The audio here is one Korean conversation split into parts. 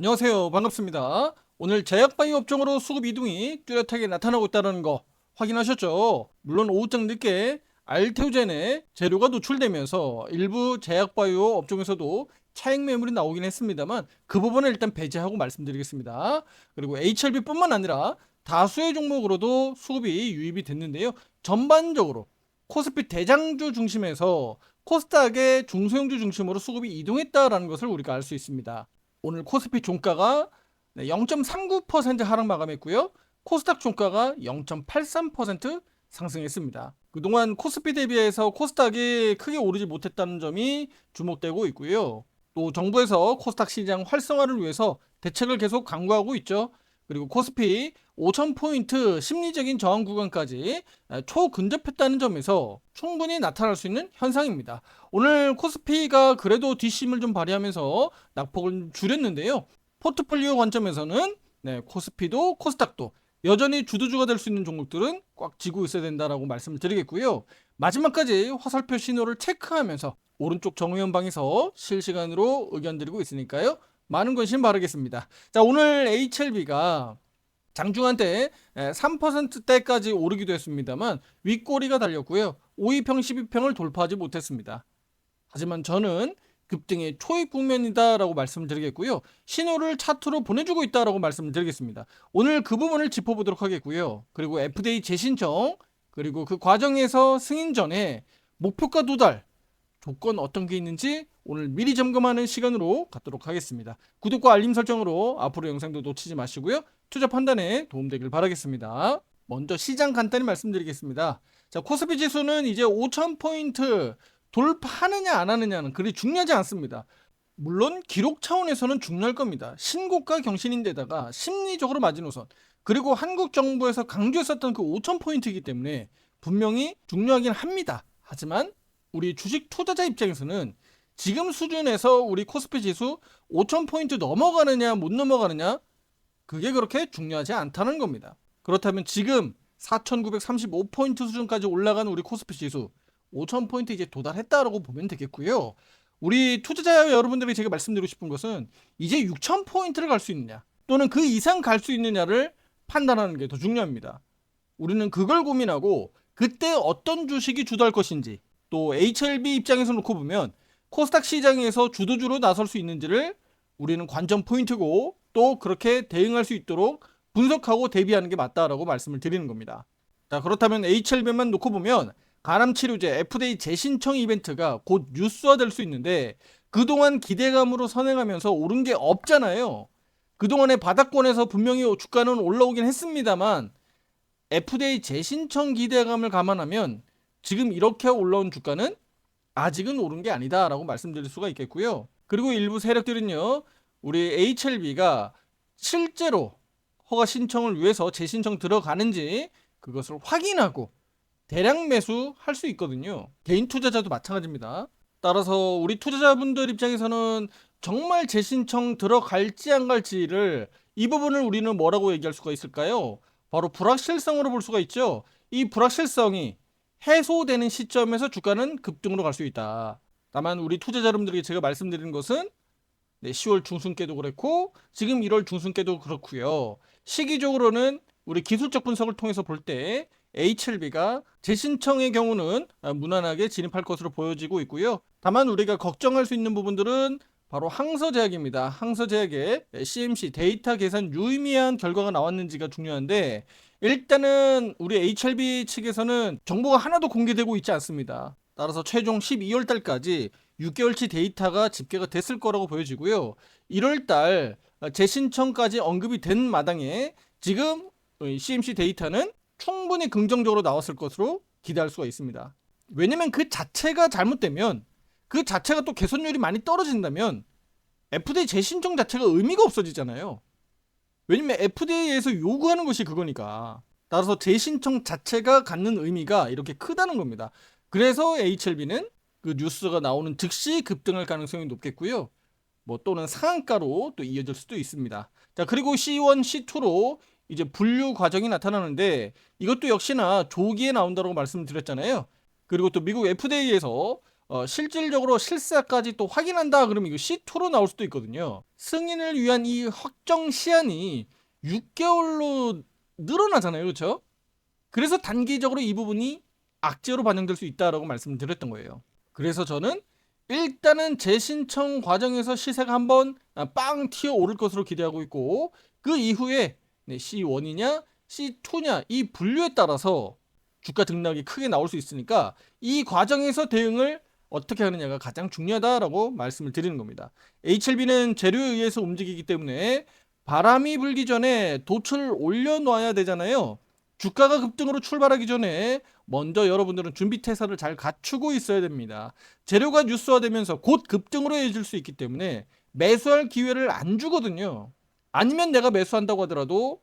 안녕하세요. 반갑습니다. 오늘 제약바이오 업종으로 수급 이동이 뚜렷하게 나타나고 있다는 거 확인하셨죠? 물론 오후장 늦게 알테오젠의 재료가 노출되면서 일부 제약바이오 업종에서도 차익 매물이 나오긴 했습니다만 그 부분을 일단 배제하고 말씀드리겠습니다. 그리고 HLB뿐만 아니라 다수의 종목으로도 수급이 유입이 됐는데요. 전반적으로 코스피 대장주 중심에서 코스닥의 중소형주 중심으로 수급이 이동했다라는 것을 우리가 알 수 있습니다. 오늘 코스피 종가가 0.39% 하락 마감했고요. 코스닥 종가가 0.83% 상승했습니다. 그동안 코스피 대비해서 코스닥이 크게 오르지 못했다는 점이 주목되고 있고요. 또 정부에서 코스닥 시장 활성화를 위해서 대책을 계속 강구하고 있죠. 그리고 코스피 5,000포인트 심리적인 저항 구간까지 초근접했다는 점에서 충분히 나타날 수 있는 현상입니다. 오늘 코스피가 그래도 뒷심을 좀 발휘하면서 낙폭을 줄였는데요. 포트폴리오 관점에서는 코스피도 코스닥도 여전히 주도주가 될 수 있는 종목들은 꽉 쥐고 있어야 된다라고 말씀을 드리겠고요. 마지막까지 화살표 신호를 체크하면서 오른쪽 정의연방에서 실시간으로 의견 드리고 있으니까요. 많은 관심 바라겠습니다. 자, 오늘 HLB가 장중한 때 3%대까지 오르기도 했습니다만 윗꼬리가 달렸고요. 5위평, 10위평을 돌파하지 못했습니다. 하지만 저는 급등의 초입 국면이다라고 말씀을 드리겠고요. 신호를 차트로 보내주고 있다라고 말씀을 드리겠습니다. 오늘 그 부분을 짚어보도록 하겠고요. 그리고 FDA 재신청, 그리고 그 과정에서 승인 전에 목표가 도달, 조건 어떤 게 있는지 오늘 미리 점검하는 시간으로 갖도록 하겠습니다. 구독과 알림 설정으로 앞으로 영상도 놓치지 마시고요. 투자 판단에 도움되길 바라겠습니다. 먼저 시장 간단히 말씀드리겠습니다. 자, 코스피 지수는 이제 5,000포인트 돌파하느냐 안 하느냐는 그리 중요하지 않습니다. 물론 기록 차원에서는 중요할 겁니다. 신고가 경신인데다가 심리적으로 마지노선, 그리고 한국 정부에서 강조했었던 그 5,000포인트이기 때문에 분명히 중요하긴 합니다. 하지만 우리 주식 투자자 입장에서는 지금 수준에서 우리 코스피 지수 5,000포인트 넘어가느냐 못 넘어가느냐 그게 그렇게 중요하지 않다는 겁니다. 그렇다면 지금 4,935포인트 수준까지 올라간 우리 코스피 지수 5,000포인트 이제 도달했다라고 보면 되겠고요. 우리 투자자 여러분들에게 제가 말씀드리고 싶은 것은 이제 6,000포인트를 갈 수 있느냐 또는 그 이상 갈 수 있느냐를 판단하는 게 더 중요합니다. 우리는 그걸 고민하고 그때 어떤 주식이 주도할 것인지, 또 HLB 입장에서 놓고 보면 코스닥 시장에서 주도주로 나설 수 있는지를 우리는 관전 포인트고, 또 그렇게 대응할 수 있도록 분석하고 대비하는 게 맞다라고 말씀을 드리는 겁니다. 자, 그렇다면 HLB만 놓고 보면 간암치료제 FDA 재신청 이벤트가 곧 뉴스화될 수 있는데 그동안 기대감으로 선행하면서 오른 게 없잖아요. 그동안의 바닥권에서 분명히 주가는 올라오긴 했습니다만 FDA 재신청 기대감을 감안하면 지금 이렇게 올라온 주가는 아직은 오른 게 아니다라고 말씀드릴 수가 있겠고요. 그리고 일부 세력들은요, 우리 HLB가 실제로 허가 신청을 위해서 재신청 들어가는지 그것을 확인하고 대량 매수할 수 있거든요. 개인 투자자도 마찬가지입니다. 따라서 우리 투자자분들 입장에서는 정말 재신청 들어갈지 안 갈지를, 이 부분을 우리는 뭐라고 얘기할 수가 있을까요? 바로 불확실성으로 볼 수가 있죠. 이 불확실성이 해소되는 시점에서 주가는 급등으로 갈 수 있다. 다만 우리 투자자 여러분들에게 제가 말씀드리는 것은 10월 중순께도 그렇고 지금 1월 중순께도 그렇고요. 시기적으로는 우리 기술적 분석을 통해서 볼 때 HLB가 재신청의 경우는 무난하게 진입할 것으로 보여지고 있고요. 다만 우리가 걱정할 수 있는 부분들은 바로 항서제약입니다. 항서제약의 CMC 데이터 계산 유의미한 결과가 나왔는지가 중요한데, 일단은 우리 HLB 측에서는 정보가 하나도 공개되고 있지 않습니다. 따라서 최종 12월 달까지 6개월치 데이터가 집계가 됐을 거라고 보여지고요. 1월 달 재신청까지 언급이 된 마당에 지금 CMC 데이터는 충분히 긍정적으로 나왔을 것으로 기대할 수가 있습니다. 왜냐면 그 자체가 잘못되면, 그 자체가 또 개선율이 많이 떨어진다면 FDA 재신청 자체가 의미가 없어지잖아요. 왜냐면 FDA에서 요구하는 것이 그거니까. 따라서 재신청 자체가 갖는 의미가 이렇게 크다는 겁니다. 그래서 HLB는 그 뉴스가 나오는 즉시 급등할 가능성이 높겠고요. 뭐 또는 상한가로 또 이어질 수도 있습니다. 자, 그리고 C1, C2로 이제 분류 과정이 나타나는데 이것도 역시나 조기에 나온다고 말씀드렸잖아요. 그리고 또 미국 FDA에서 실질적으로 실사까지 또 확인한다 그러면 이거 C2로 나올 수도 있거든요. 승인을 위한 이 확정 시한이 6개월로 늘어나잖아요. 그렇죠? 그래서 단기적으로 이 부분이 악재로 반영될 수 있다라고 말씀을 드렸던 거예요. 그래서 저는 일단은 재신청 과정에서 시세가 한번 빵 튀어 오를 것으로 기대하고 있고, 그 이후에 C1이냐 C2냐 이 분류에 따라서 주가 등락이 크게 나올 수 있으니까 이 과정에서 대응을 어떻게 하느냐가 가장 중요하다라고 말씀을 드리는 겁니다. HLB는 재료에 의해서 움직이기 때문에 바람이 불기 전에 돛을 올려놔야 되잖아요. 주가가 급등으로 출발하기 전에 먼저 여러분들은 준비 태세를 잘 갖추고 있어야 됩니다. 재료가 뉴스화되면서 곧 급등으로 이어질 수 있기 때문에 매수할 기회를 안 주거든요. 아니면 내가 매수한다고 하더라도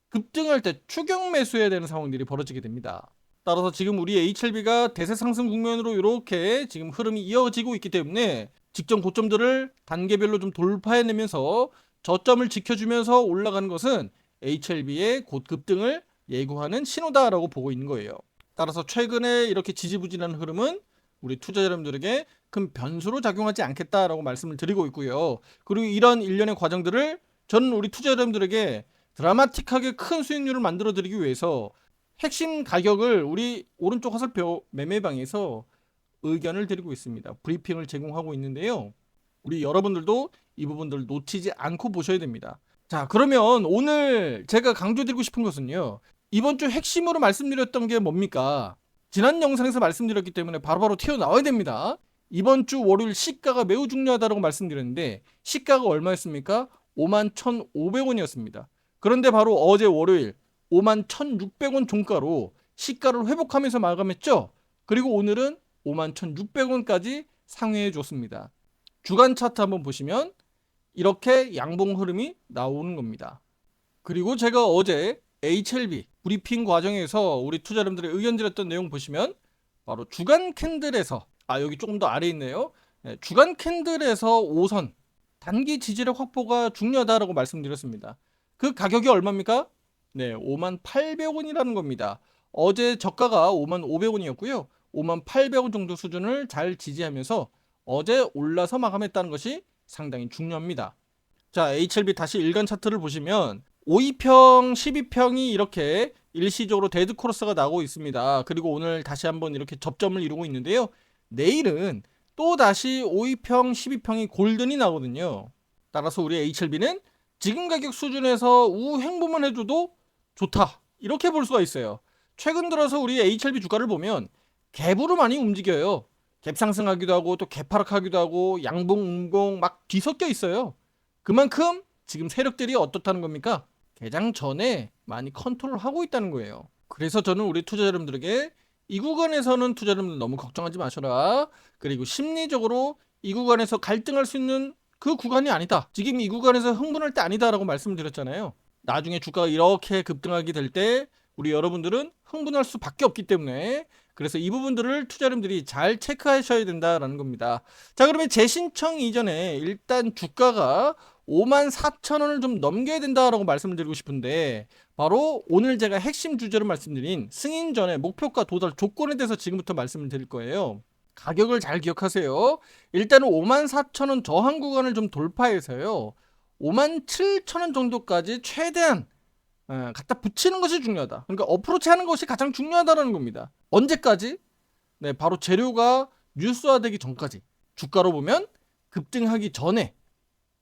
급등할 때 추격 매수해야 되는 상황들이 벌어지게 됩니다. 따라서 지금 우리 HLB가 대세 상승 국면으로 이렇게 지금 흐름이 이어지고 있기 때문에 직전 고점들을 단계별로 좀 돌파해내면서 저점을 지켜주면서 올라가는 것은 HLB의 곧 급등을 예고하는 신호다라고 보고 있는 거예요. 따라서 최근에 이렇게 지지부진한 흐름은 우리 투자자 여러분들에게 큰 변수로 작용하지 않겠다라고 말씀을 드리고 있고요. 그리고 이런 일련의 과정들을 저는 우리 투자자 여러분들에게 드라마틱하게 큰 수익률을 만들어 드리기 위해서 핵심 가격을 우리 오른쪽 화살표 매매방에서 의견을 드리고 있습니다. 브리핑을 제공하고 있는데요. 우리 여러분들도 이 부분들 놓치지 않고 보셔야 됩니다. 자, 그러면 오늘 제가 강조드리고 싶은 것은요, 이번 주 핵심으로 말씀드렸던 게 뭡니까? 지난 영상에서 말씀드렸기 때문에 바로바로 튀어나와야 됩니다. 이번 주 월요일 시가가 매우 중요하다고 말씀드렸는데 시가가 얼마였습니까? 51,500원이었습니다. 그런데 바로 어제 월요일 51,600원 종가로 시가를 회복하면서 마감했죠. 그리고 오늘은 51,600원까지 상회해 줬습니다. 주간 차트 한번 보시면 이렇게 양봉 흐름이 나오는 겁니다. 그리고 제가 어제 HLB 브리핑 과정에서 우리 투자 여러분들의 의견 드렸던 내용 보시면 바로 주간 캔들에서 여기 조금 더 아래에 있네요. 주간 캔들에서 5선 단기 지지력 확보가 중요하다라고 말씀드렸습니다. 그 가격이 얼마입니까? 네, 58,800원이라는 겁니다. 어제 저가가 55,500원이었고요. 58,800원 정도 수준을 잘 지지하면서 어제 올라서 마감했다는 것이 상당히 중요합니다. 자, HLB 다시 일간 차트를 보시면 5.2평, 12평이 이렇게 일시적으로 데드 크로스가 나오고 있습니다. 그리고 오늘 다시 한번 이렇게 접점을 이루고 있는데요. 내일은 또 다시 5.2평, 12평이 골든이 나거든요. 따라서 우리 HLB는 지금 가격 수준에서 우행보만 해줘도 좋다, 이렇게 볼 수가 있어요. 최근 들어서 우리 HLB 주가를 보면 갭으로 많이 움직여요. 갭 상승하기도 하고 또 갭 하락하기도 하고 양봉, 음봉 막 뒤섞여 있어요. 그만큼 지금 세력들이 어떻다는 겁니까? 개장 전에 많이 컨트롤하고 있다는 거예요. 그래서 저는 우리 투자자 여러분들에게 이 구간에서는 투자 여러분들 너무 걱정하지 마셔라. 그리고 심리적으로 이 구간에서 갈등할 수 있는 그 구간이 아니다. 지금 이 구간에서 흥분할 때 아니다라고 말씀을 드렸잖아요. 나중에 주가가 이렇게 급등하게 될 때 우리 여러분들은 흥분할 수밖에 없기 때문에, 그래서 이 부분들을 투자 여러분들이 잘 체크하셔야 된다라는 겁니다. 자, 그러면 재신청 이전에 일단 주가가 54,000원을 좀 넘겨야 된다라고 말씀을 드리고 싶은데, 바로 오늘 제가 핵심 주제로 말씀드린 승인 전에 목표가 도달 조건에 대해서 지금부터 말씀을 드릴 거예요. 가격을 잘 기억하세요. 일단은 54,000원 저항 구간을 좀 돌파해서요, 57,000원 정도까지 최대한 갖다 붙이는 것이 중요하다. 그러니까 어프로치 하는 것이 가장 중요하다는 겁니다. 언제까지? 네, 바로 재료가 뉴스화되기 전까지. 주가로 보면 급등하기 전에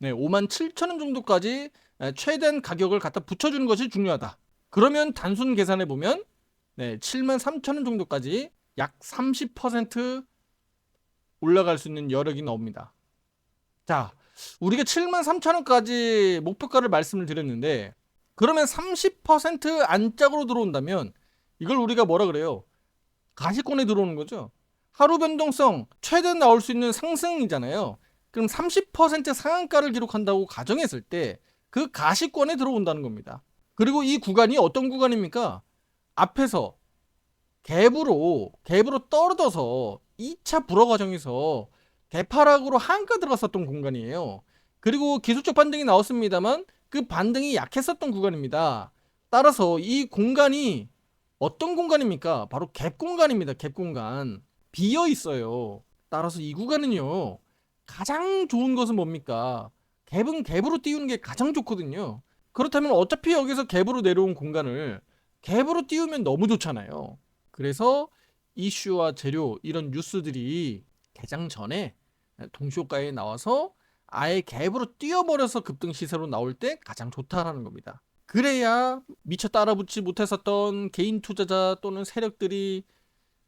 57,000원 정도까지 최대한 가격을 갖다 붙여주는 것이 중요하다. 그러면 단순 계산해 보면 73,000원 정도까지 약 30% 올라갈 수 있는 여력이 나옵니다. 자, 우리가 73,000원까지 목표가를 말씀을 드렸는데, 그러면 30% 안짝으로 들어온다면 이걸 우리가 뭐라 그래요? 가시권에 들어오는 거죠. 하루 변동성 최대 나올 수 있는 상승이잖아요. 그럼 30% 상한가를 기록한다고 가정했을 때 그 가시권에 들어온다는 겁니다. 그리고 이 구간이 어떤 구간입니까? 앞에서 갭으로 떨어져서 2차 불허 과정에서 개파락으로 한가 들어갔었던 공간이에요. 그리고 기술적 반등이 나왔습니다만 그 반등이 약했었던 구간입니다. 따라서 이 공간이 어떤 공간입니까? 바로 갭 공간입니다. 갭 공간. 비어 있어요. 따라서 이 구간은요, 가장 좋은 것은 뭡니까? 갭은 갭으로 띄우는 게 가장 좋거든요. 그렇다면 어차피 여기서 갭으로 내려온 공간을 갭으로 띄우면 너무 좋잖아요. 그래서 이슈와 재료 이런 뉴스들이 개장 전에 동시호가에 나와서 아예 갭으로 띄워버려서 급등 시세로 나올 때 가장 좋다라는 겁니다. 그래야 미처 따라붙지 못했었던 개인 투자자 또는 세력들이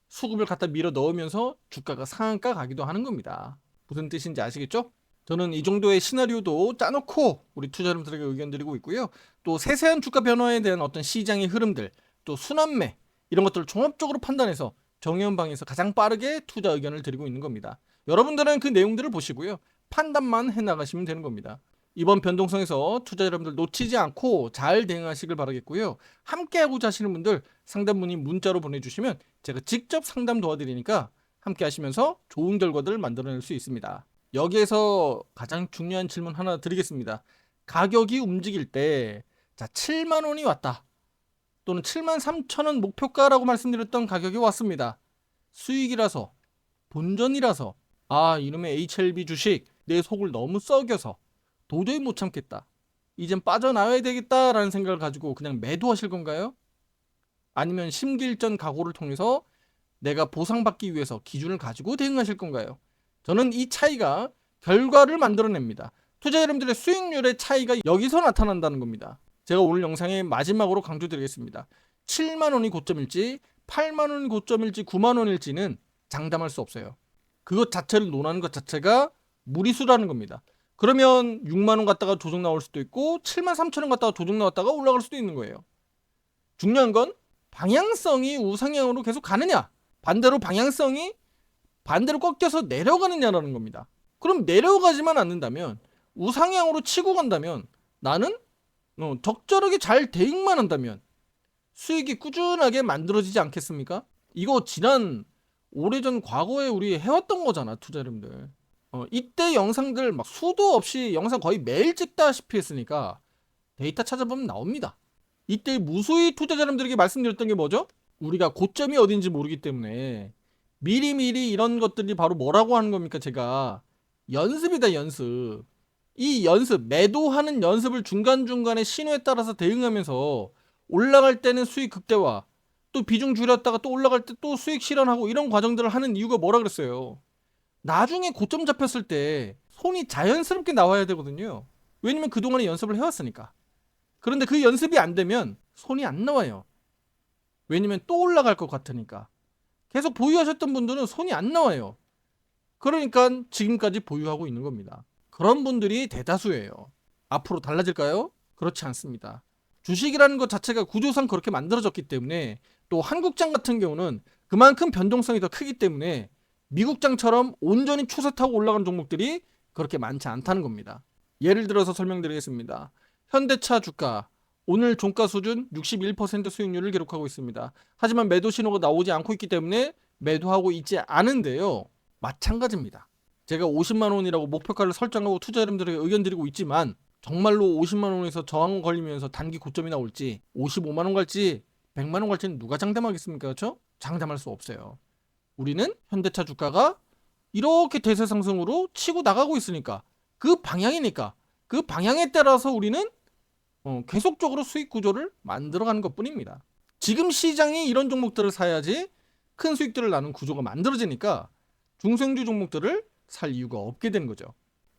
수급을 갖다 밀어 넣으면서 주가가 상한가 가기도 하는 겁니다. 무슨 뜻인지 아시겠죠? 저는 이 정도의 시나리오도 짜놓고 우리 투자자분들에게 의견 드리고 있고요. 또 세세한 주가 변화에 대한 어떤 시장의 흐름들, 또 순환매 이런 것들을 종합적으로 판단해서 정의연방에서 가장 빠르게 투자 의견을 드리고 있는 겁니다. 여러분들은 그 내용들을 보시고요. 판단만 해나가시면 되는 겁니다. 이번 변동성에서 투자 여러분들 놓치지 않고 잘 대응하시길 바라겠고요. 함께하고자 하시는 분들 상담 문의 문자로 보내주시면 제가 직접 상담 도와드리니까 함께 하시면서 좋은 결과들을 만들어낼 수 있습니다. 여기에서 가장 중요한 질문 하나 드리겠습니다. 가격이 움직일 때 7만 원이 왔다. 또는 73,000원 목표가라고 말씀드렸던 가격이 왔습니다. 수익이라서, 본전이라서, 이놈의 HLB 주식 내 속을 너무 썩여서 도저히 못 참겠다. 이젠 빠져나와야 되겠다라는 생각을 가지고 그냥 매도하실 건가요? 아니면 심기일전 각오를 통해서 내가 보상받기 위해서 기준을 가지고 대응하실 건가요? 저는 이 차이가 결과를 만들어냅니다. 투자 여러분들의 수익률의 차이가 여기서 나타난다는 겁니다. 제가 오늘 영상의 마지막으로 강조드리겠습니다. 7만 원이 고점일지 8만 원이 고점일지 9만 원일지는 장담할 수 없어요. 그것 자체를 논하는 것 자체가 무리수라는 겁니다. 그러면 6만 원 갔다가 조정 나올 수도 있고 7만 3천 원 갔다가 조정 나왔다가 올라갈 수도 있는 거예요. 중요한 건 방향성이 우상향으로 계속 가느냐, 반대로 방향성이 반대로 꺾여서 내려가느냐라는 겁니다. 그럼 내려가지만 않는다면, 우상향으로 치고 간다면, 나는 적절하게 잘 대응만 한다면 수익이 꾸준하게 만들어지지 않겠습니까? 이거 지난 오래전 과거에 우리 해왔던 거잖아, 투자 여러분들. 이때 영상들 막 수도 없이 영상 거의 매일 찍다시피 했으니까 데이터 찾아보면 나옵니다. 이때 무수히 투자자 여러분들에게 말씀드렸던 게 뭐죠? 우리가 고점이 어딘지 모르기 때문에 미리미리 이런 것들이 바로 뭐라고 하는 겁니까? 제가 연습이다, 연습. 이 연습, 매도하는 연습을 중간중간에 신호에 따라서 대응하면서 올라갈 때는 수익 극대화, 또 비중 줄였다가 또 올라갈 때 또 수익 실현하고 이런 과정들을 하는 이유가 뭐라 그랬어요? 나중에 고점 잡혔을 때 손이 자연스럽게 나와야 되거든요. 왜냐면 그동안에 연습을 해왔으니까. 그런데 그 연습이 안 되면 손이 안 나와요. 왜냐면 또 올라갈 것 같으니까. 계속 보유하셨던 분들은 손이 안 나와요. 그러니까 지금까지 보유하고 있는 겁니다. 그런 분들이 대다수예요. 앞으로 달라질까요? 그렇지 않습니다. 주식이라는 것 자체가 구조상 그렇게 만들어졌기 때문에, 또 한국장 같은 경우는 그만큼 변동성이 더 크기 때문에 미국장처럼 온전히 추세 타고 올라가는 종목들이 그렇게 많지 않다는 겁니다. 예를 들어서 설명드리겠습니다. 현대차 주가 오늘 종가 수준 61% 수익률을 기록하고 있습니다. 하지만 매도 신호가 나오지 않고 있기 때문에 매도하고 있지 않은데요. 마찬가지입니다. 제가 50만 원이라고 목표가를 설정하고 투자 여러분들에게 의견 드리고 있지만, 정말로 50만 원에서 저항 걸리면서 단기 고점이 나올지 55만 원 갈지 100만 원 갈지는 누가 장담하겠습니까? 그렇죠? 장담할 수 없어요. 우리는 현대차 주가가 이렇게 대세 상승으로 치고 나가고 있으니까, 그 방향이니까 그 방향에 따라서 우리는 계속적으로 수익 구조를 만들어가는 것뿐입니다. 지금 시장이 이런 종목들을 사야지 큰 수익들을 나는 구조가 만들어지니까 중소형주 종목들을 살 이유가 없게 되는 거죠.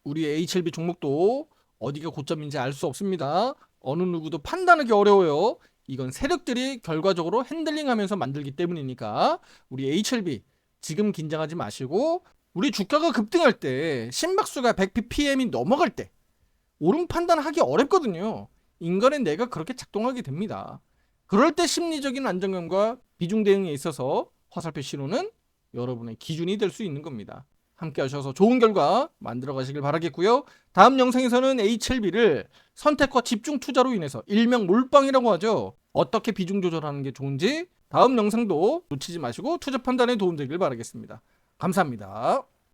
우리 HLB 종목도 어디가 고점인지 알 수 없습니다. 어느 누구도 판단하기 어려워요. 이건 세력들이 결과적으로 핸들링하면서 만들기 때문이니까 우리 HLB 지금 긴장하지 마시고, 우리 주가가 급등할 때 심박수가 100ppm이 넘어갈 때 오름 판단하기 어렵거든요. 인간의 뇌가 그렇게 작동하게 됩니다. 그럴 때 심리적인 안정감과 비중 대응에 있어서 화살표 신호는 여러분의 기준이 될 수 있는 겁니다. 함께 하셔서 좋은 결과 만들어 가시길 바라겠고요. 다음 영상에서는 HLB를 선택과 집중 투자로 인해서 일명 몰빵이라고 하죠. 어떻게 비중 조절하는 게 좋은지 다음 영상도 놓치지 마시고 투자 판단에 도움되길 바라겠습니다. 감사합니다.